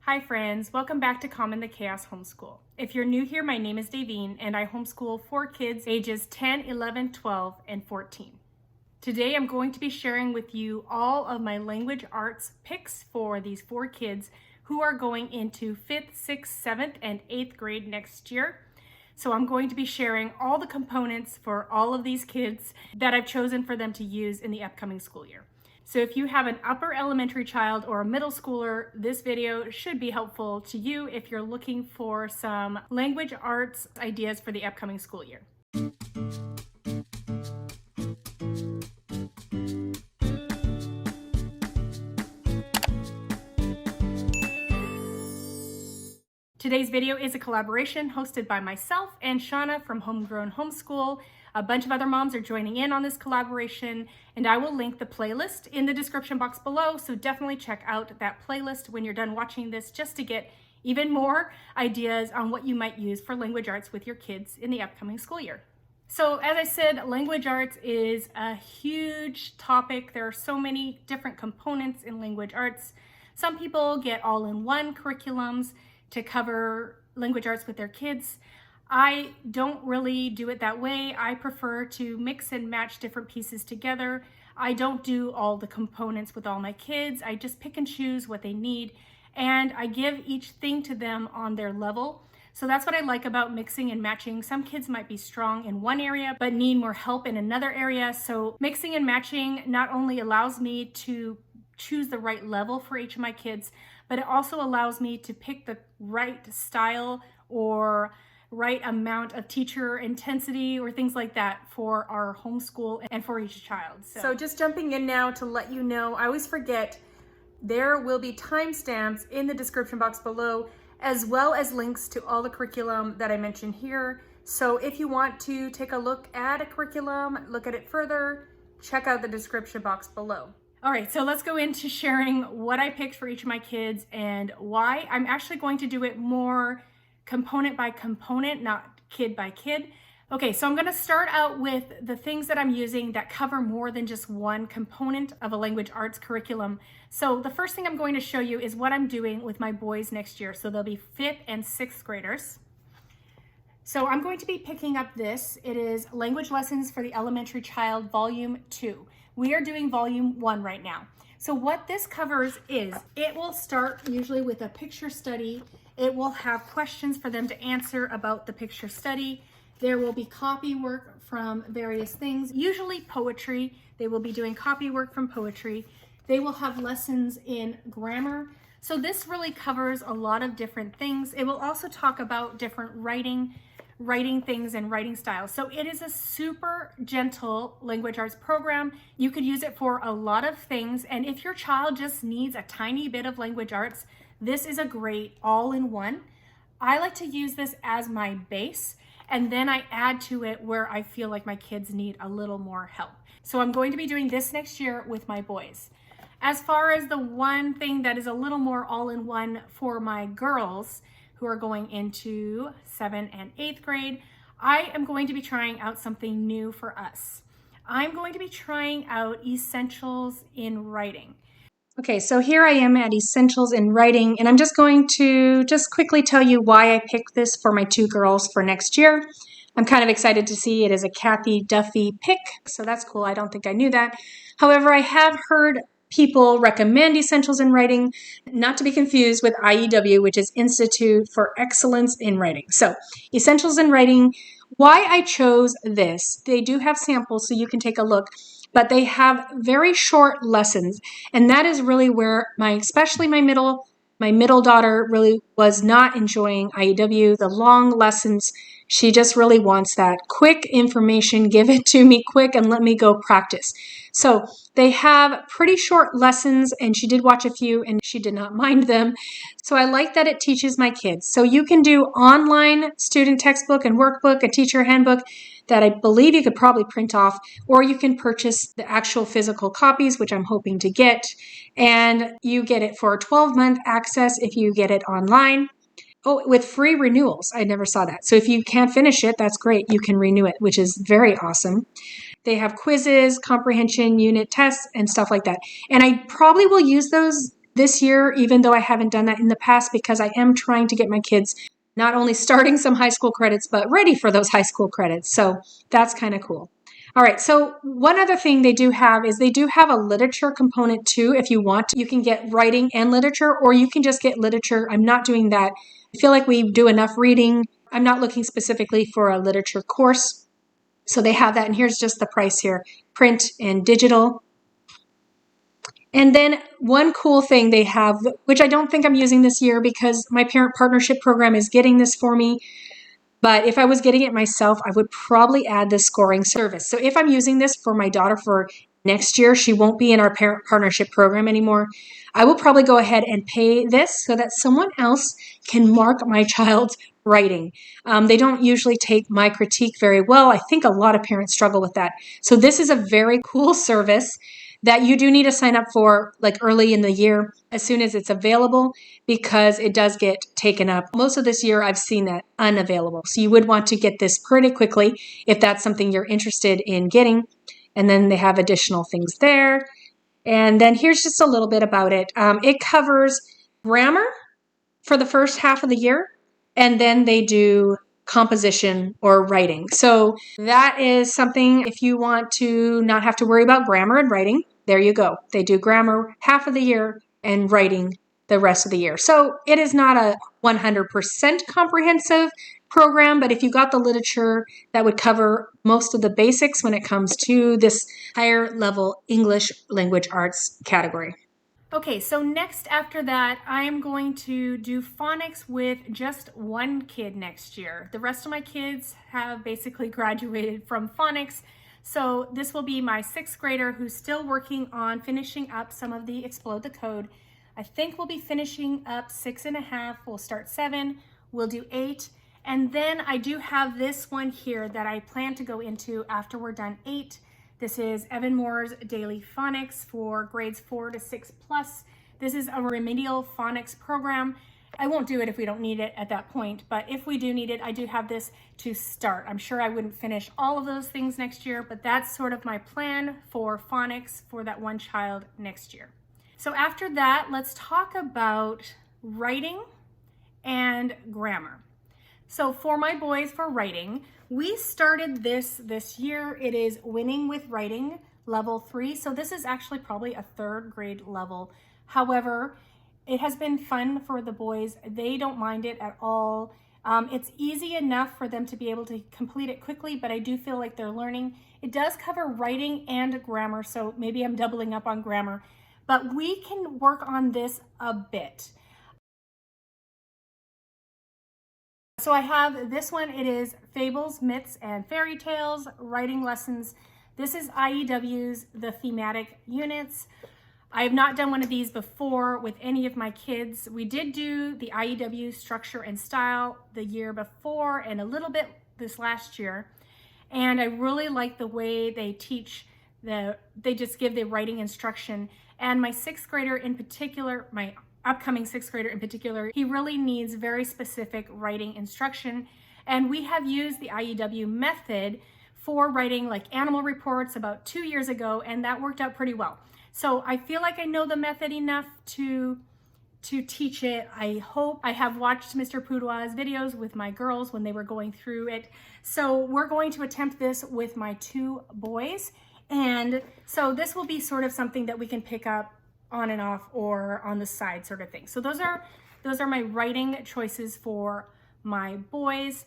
Hi friends, welcome back to Calm in the Chaos Homeschool. If you're new here, my name is Davine and I homeschool 4 kids ages 10, 11, 12, and 14. Today I'm going to be sharing with you all of my language arts picks for these 4 kids who are going into 5th, 6th, 7th, and 8th grade next year. So I'm going to be sharing all the components for all of these kids that I've chosen for them to use in the upcoming school year. So if you have an upper elementary child or a middle schooler, this video should be helpful to you if you're looking for some language arts ideas for the upcoming school year. Today's video is a collaboration hosted by myself and Shauna from Homegrown Homeschool. A bunch of other moms are joining in on this collaboration, and I will link the playlist in the description box below, so definitely check out that playlist when you're done watching this just to get even more ideas on what you might use for language arts with your kids in the upcoming school year. So as I said, language arts is a huge topic. There are so many different components in language arts. Some people get all-in-one curriculums to cover language arts with their kids. I don't really do it that way. I prefer to mix and match different pieces together. I don't do all the components with all my kids. I just pick and choose what they need, and I give each thing to them on their level. So that's what I like about mixing and matching. Some kids might be strong in one area but need more help in another area. So mixing and matching not only allows me to choose the right level for each of my kids, but it also allows me to pick the right style or right amount of teacher intensity or things like that for our homeschool and for each child. So just jumping in now to let you know, I always forget, there will be timestamps in the description box below, as well as links to all the curriculum that I mentioned here. So if you want to take a look at a curriculum, look at it further, check out the description box below. All right, so let's go into sharing what I picked for each of my kids and why. I'm actually going to do it more component by component, not kid by kid. Okay, so I'm gonna start out with the things that I'm using that cover more than just one component of a language arts curriculum. So the first thing I'm going to show you is what I'm doing with my boys next year. So they'll be 5th and 6th graders. So I'm going to be picking up this. It is Language Lessons for the Elementary Child, Volume 2. We are doing Volume 1 right now. So what this covers is, it will start usually with a picture study. It will have questions for them to answer about the picture study. There will be copy work from various things, usually poetry. They will be doing copy work from poetry. They will have lessons in grammar. So this really covers a lot of different things. It will also talk about different writing things and writing styles. So it is a super gentle language arts program. You could use it for a lot of things. And if your child just needs a tiny bit of language arts, this is a great all-in-one. I like to use this as my base, and then I add to it where I feel like my kids need a little more help. So I'm going to be doing this next year with my boys. As far as the one thing that is a little more all-in-one for my girls who are going into 7th and 8th grade, I am going to be trying out something new for us. I'm going to be trying out Essentials in Writing. Okay, so here I am at Essentials in Writing, and I'm just going to quickly tell you why I picked this for my 2 girls for next year. I'm kind of excited to see it as a Kathy Duffy pick, so that's cool. I don't think I knew that. However, I have heard people recommend Essentials in Writing, not to be confused with IEW, which is Institute for Excellence in Writing. So Essentials in Writing, why I chose this, they do have samples so you can take a look, but they have very short lessons, and that is really where especially my middle daughter really was not enjoying IEW, the long lessons. She just really wants that quick information, give it to me quick and let me go practice. So they have pretty short lessons, and she did watch a few and she did not mind them. So I like that it teaches my kids. So you can do online student textbook and workbook, a teacher handbook that I believe you could probably print off, or you can purchase the actual physical copies, which I'm hoping to get, and you get it for a 12-month access if you get it online. Oh, with free renewals. I never saw that. So if you can't finish it, that's great. You can renew it, which is very awesome. They have quizzes, comprehension, unit tests, and stuff like that. And I probably will use those this year, even though I haven't done that in the past, because I am trying to get my kids not only starting some high school credits, but ready for those high school credits. So that's kind of cool. All right, so one other thing they do have is they do have a literature component too. If you want, you can get writing and literature, or you can just get literature. I'm not doing that. I feel like we do enough reading. I'm not looking specifically for a literature course. So they have that, and here's just the price here, print and digital. And then one cool thing they have, which I don't think I'm using this year because my parent partnership program is getting this for me, but if I was getting it myself, I would probably add the scoring service. So if I'm using this for my daughter for next year, she won't be in our parent partnership program anymore. I will probably go ahead and pay this so that someone else can mark my child's writing. They don't usually take my critique very well. I think a lot of parents struggle with that. So this is a very cool service that you do need to sign up for like early in the year as soon as it's available, because it does get taken up. Most of this year I've seen that unavailable. So you would want to get this pretty quickly if that's something you're interested in getting. And then they have additional things there. And then here's just a little bit about it. It covers grammar for the first half of the year, and then they do composition or writing. So that is something, if you want to not have to worry about grammar and writing, there you go. They do grammar half of the year and writing the rest of the year. So it is not a 100% comprehensive program, but if you got the literature, that would cover most of the basics when it comes to this higher level English language arts category. Okay, so next after that, I am going to do phonics with just one kid next year. The rest of my kids have basically graduated from phonics. So this will be my 6th grader who's still working on finishing up some of the Explode the Code. I think we'll be finishing up 6.5. We'll start 7, we'll do 8. And then I do have this one here that I plan to go into after we're done 8. This is Evan-Moor's Daily Phonics for grades 4 to 6 plus. This is a remedial phonics program. I won't do it if we don't need it at that point, but if we do need it, I do have this to start. I'm sure I wouldn't finish all of those things next year, but that's sort of my plan for phonics for that one child next year. So after that, let's talk about writing and grammar. So for my boys for writing, we started this year. It is Winning with Writing level 3. So this is actually probably a 3rd grade level. However, it has been fun for the boys. They don't mind it at all. It's easy enough for them to be able to complete it quickly, but I do feel like they're learning. It does cover writing and grammar, so maybe I'm doubling up on grammar, but we can work on this a bit. So I have this one. It is Fables, Myths, and Fairy Tales Writing Lessons. This is IEW's The Thematic Units. I have not done one of these before with any of my kids. We did do the IEW Structure and Style the year before and a little bit this last year. And I really like the way they teach, they just give the writing instruction. And my 6th grader in particular, my upcoming 6th grader in particular, he really needs very specific writing instruction. And we have used the IEW method for writing like animal reports about 2 years ago, and that worked out pretty well. So I feel like I know the method enough to teach it. I hope. I have watched Mr. Poudoir's videos with my girls when they were going through it. So we're going to attempt this with my 2 boys. And so this will be sort of something that we can pick up on and off or on the side sort of thing. So those are my writing choices for my boys.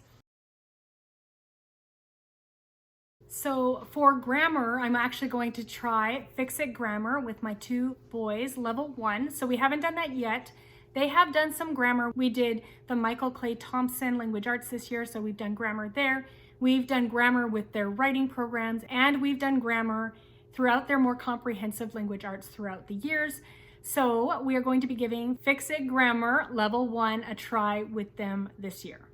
So for grammar, I'm actually going to try Fix It Grammar with my 2 boys, level 1. So we haven't done that yet. They have done some grammar. We did the Michael Clay Thompson Language Arts this year, so we've done grammar there. We've done grammar with their writing programs, and we've done grammar throughout their more comprehensive language arts throughout the years. So we are going to be giving Fix It Grammar level 1 a try with them this year.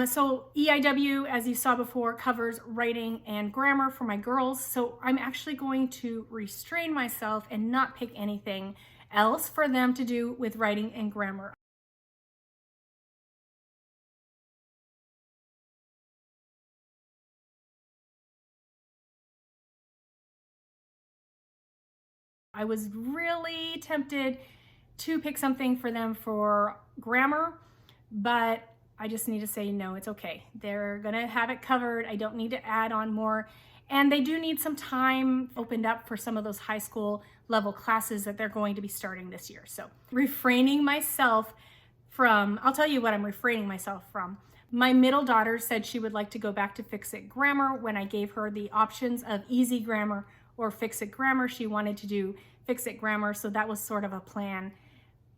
So EIW, as you saw before, covers writing and grammar for my girls. So I'm actually going to restrain myself and not pick anything else for them to do with writing and grammar. I was really tempted to pick something for them for grammar, but I just need to say, no, it's okay. They're gonna have it covered. I don't need to add on more. And they do need some time opened up for some of those high school level classes that they're going to be starting this year. So refraining myself from, I'll tell you what I'm refraining myself from. My middle daughter said she would like to go back to Fix It Grammar. When I gave her the options of easy grammar or Fix It Grammar, she wanted to do Fix It Grammar. So that was sort of a plan,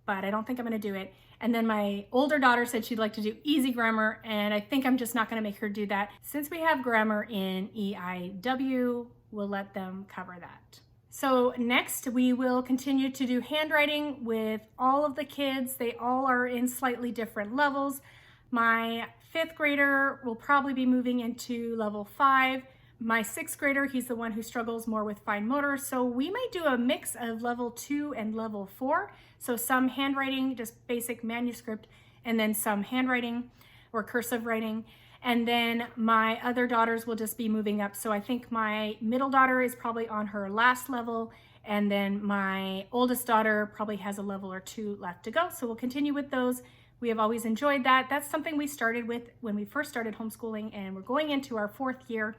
but I don't think I'm gonna do it. And then my older daughter said she'd like to do easy grammar, and I think I'm just not gonna make her do that. Since we have grammar in EIW, we'll let them cover that. So next we will continue to do handwriting with all of the kids. They all are in slightly different levels. My 5th grader will probably be moving into level 5. My 6th grader, he's the one who struggles more with fine motor. So we might do a mix of level 2 and level 4. So some handwriting, just basic manuscript, and then some handwriting or cursive writing. And then my other daughters will just be moving up. So I think my middle daughter is probably on her last level. And then my oldest daughter probably has a level or 2 left to go. So we'll continue with those. We have always enjoyed that. That's something we started with when we first started homeschooling, and we're going into our 4th year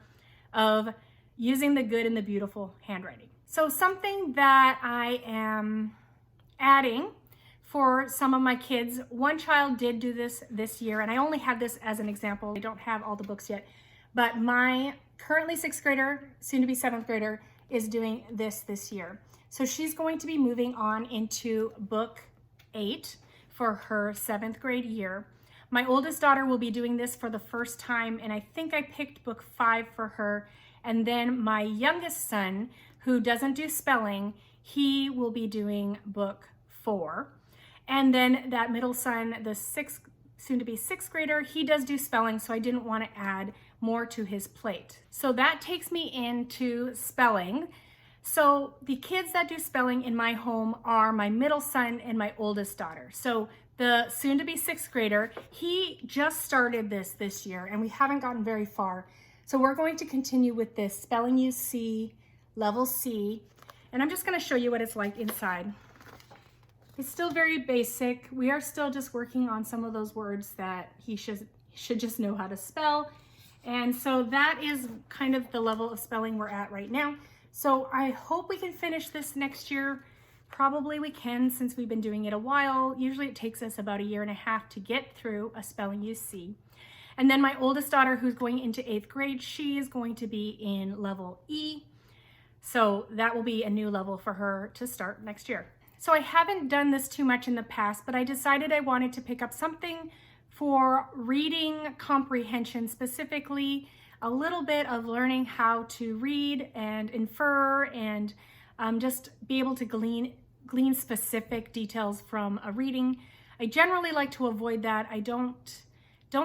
of using the good and the beautiful handwriting. So something that I am adding for some of my kids, one child did do this year, and I only have this as an example. I don't have all the books yet, but my currently 6th grader, soon to be 7th grader, is doing this year. So she's going to be moving on into book 8 for her 7th grade year. My oldest daughter will be doing this for the first time, and I think I picked book 5 for her. And then my youngest son, who doesn't do spelling, he will be doing book 4. And then that middle son, the soon to be 6th grader, he does do spelling, so I didn't want to add more to his plate. So that takes me into spelling. So the kids that do spelling in my home are my middle son and my oldest daughter. So the soon to be 6th grader, he just started this year, and we haven't gotten very far. So we're going to continue with this spelling use C, level C, and I'm just going to show you what it's like inside. It's still very basic. We are still just working on some of those words that he should just know how to spell. And so that is kind of the level of spelling we're at right now. So I hope we can finish this next year. Probably we can, since we've been doing it a while. Usually it takes us about 1.5 years to get through a spelling use C. And then my oldest daughter, who's going into 8th grade, she is going to be in level E. So that will be a new level for her to start next year. So I haven't done this too much in the past, but I decided I wanted to pick up something for reading comprehension, specifically a little bit of learning how to read and infer and just be able to glean specific details from a reading. I generally like to avoid that. I don't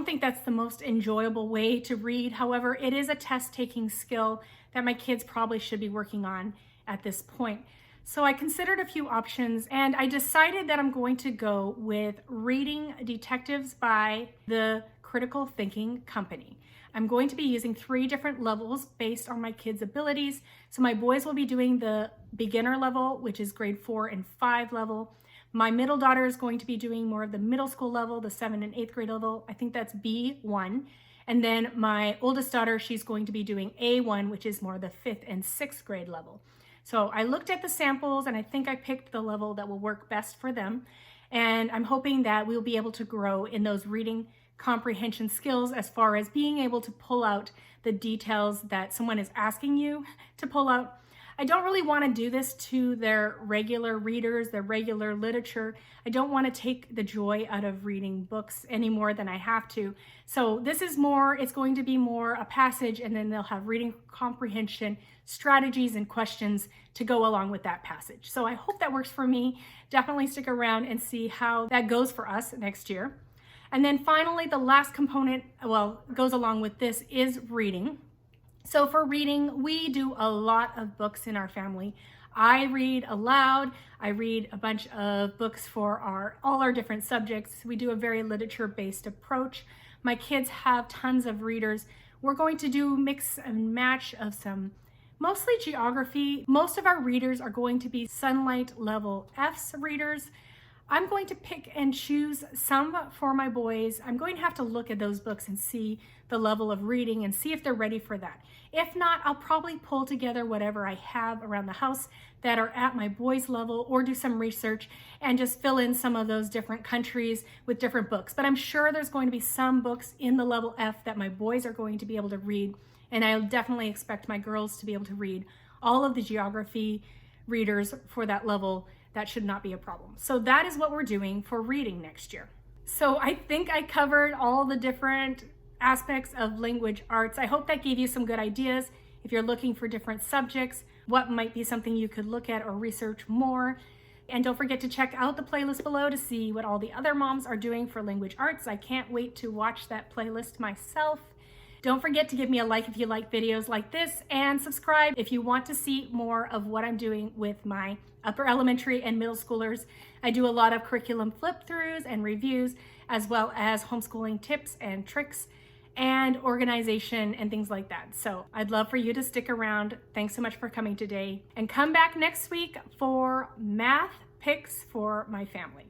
think that's the most enjoyable way to read. However, it is a test-taking skill that my kids probably should be working on at this point. So I considered a few options, and I decided that I'm going to go with Reading Detectives by the Critical Thinking Company. I'm going to be using 3 different levels based on my kids' abilities. So my boys will be doing the beginner level, which is grade 4 and 5 level. My middle daughter is going to be doing more of the middle school level, the 7th and 8th grade level. I think that's B1. And then my oldest daughter, she's going to be doing A1, which is more the 5th and 6th grade level. So I looked at the samples, and I think I picked the level that will work best for them. And I'm hoping that we'll be able to grow in those reading comprehension skills, as far as being able to pull out the details that someone is asking you to pull out. I don't really want to do this to their regular readers, their regular literature. I don't want to take the joy out of reading books any more than I have to. So this is more, it's going to be more a passage, and then they'll have reading comprehension strategies and questions to go along with that passage. So I hope that works for me. Definitely stick around and see how that goes for us next year. And then finally, the last component, goes along with this, is reading. So for reading, we do a lot of books in our family. I read aloud. I read a bunch of books for all our different subjects. We do a very literature-based approach. My kids have tons of readers. We're going to do mix and match of some, mostly geography. Most of our readers are going to be Sonlight level F's readers. I'm going to pick and choose some for my boys. I'm going to have to look at those books and see the level of reading and see if they're ready for that. If not, I'll probably pull together whatever I have around the house that are at my boys' level, or do some research and just fill in some of those different countries with different books. But I'm sure there's going to be some books in the level F that my boys are going to be able to read, and I'll definitely expect my girls to be able to read all of the geography readers for that level. That should not be a problem. So that is what we're doing for reading next year. So I think I covered all the different aspects of language arts. I hope that gave you some good ideas. If you're looking for different subjects, what might be something you could look at or research more. And don't forget to check out the playlist below to see what all the other moms are doing for language arts. I can't wait to watch that playlist myself. Don't forget to give me a like if you like videos like this, and subscribe if you want to see more of what I'm doing with my upper elementary and middle schoolers. I do a lot of curriculum flip-throughs and reviews, as well as homeschooling tips and tricks and organization and things like that. So I'd love for you to stick around. Thanks so much for coming today, and come back next week for math picks for my family.